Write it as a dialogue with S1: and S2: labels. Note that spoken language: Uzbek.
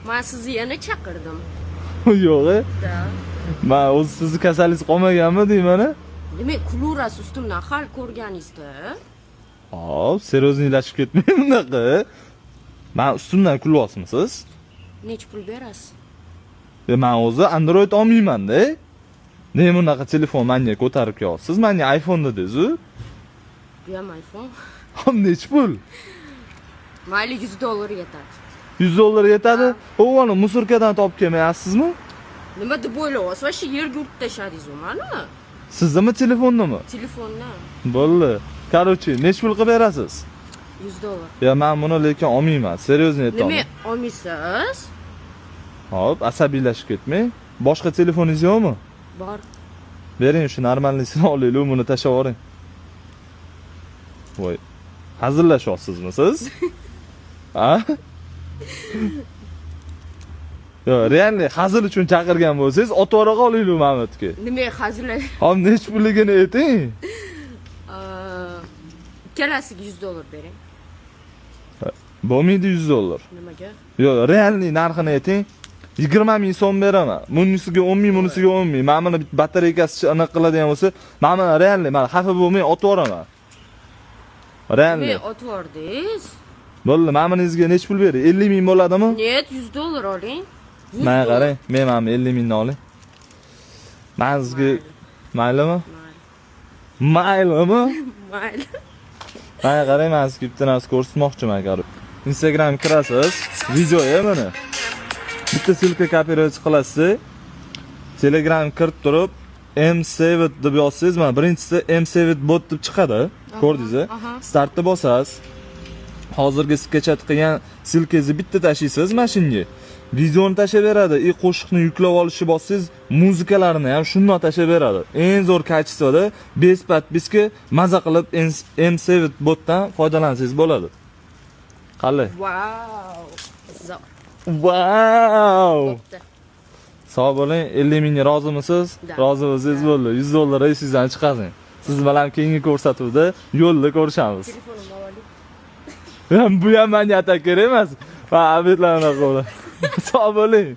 S1: Men sizni yana chaqirdim.
S2: Yo'q.
S1: Da.
S2: Men o'z sizni kasalingiz qolmaganmi deyman-a?
S1: Demak, kulurasiz ustimdan hal ko'rganingizda.
S2: Hop, seryoznilashib ketmang bunaqa. Men ustimdan kulyapsizsiz?
S1: Nech pul berasiz?
S2: Men o'zi Android olmayman-da. Ne bunaqa telefon menga ko'tarib kelyapsiz? Menga iPhone dedingiz-ku.
S1: Bu ham iPhone.
S2: Ham nech pul?
S1: Mayli $100 yetadi.
S2: $100 yetadi. O'g'ani musorkadan topib kelmayapsizmi?
S1: Nima deb o'ylayapsiz? Va shu yerga urib tashladingiz-ku mani?
S2: Sizdami telefonnimi?
S1: Telefondan.
S2: Bo'ldi. Короче, nech pul qilib berasiz?
S1: $100.
S2: Ya men buni lekin olmayman. Seryozni aytaman.
S1: Nima olmaysiz?
S2: Hop, asabiylashib ketmang. Boshqa telefoningiz yo'qmi?
S1: Bor.
S2: Bering, shu normalnisini olaylik, buni tashlab yuboring. Voy. Hazillashyapsizmi siz? Ha? Yo, realni hazil uchun chaqirgan bo'lsangiz, otvoraq olaylik Mahmudga.
S1: Nima hazillar?
S2: Hop, nech pulligini ayting.
S1: Ikkalasiga $100 bering.
S2: Bo'lmaydi $100.
S1: Nimaga?
S2: Yo'q, realni narxini ayting. 20 ming so'm beraman. Bunisiga 10 ming, bunisiga 10 ming. Men buni batareykasi aniq qiladigan bo'lsa, men realni, men xafa bo'lmay otib yuboraman. Realni.
S1: Men otvordingiz.
S2: Bo'ldi, men buningizga nech pul bering? 50 ming bo'ladimi?
S1: Net $100 oling.
S2: Mana qarang, men mana 50 mingni oling. Men sizga maylimi? Maylimi?
S1: Mayli.
S2: Mana qarang, men sizga bitta narsa ko'rsatmoqchiman, qarang. Instagram kirasiz, videoya mana. Bitta silka kopirovat qilasiz. Telegram kirib turib, M7 deb yozsangiz, mana birinchisi M7 bot deb chiqadi. Ko'rdingizmi? Startni bosasiz. Hozirgi sketchat qilgan silkangizni bitta tashlaysiz mashinga. Videoni tashlab beradi. Qo'shiqni yuklab olishni bossangiz, muzikalarni ham shunday tashlab beradi. Eng zo'r kачествоda bespatbiska maza qilib M7 botdan foydalansangiz bo'ladi. Qani?
S1: Wow.
S2: Wow! Sog' bo'ling, 50 mingga rozimisiz? Rozi bo'lsangiz bo'ldi. $100 esingizdan chiqaring. Siz bilan keyingi ko'rsatuvda yo'lda ko'rishamiz.
S1: Telefonimni oling.
S2: Bu ham menga atak kerak emas. Va abidlarni qo'ying. Sog' bo'ling.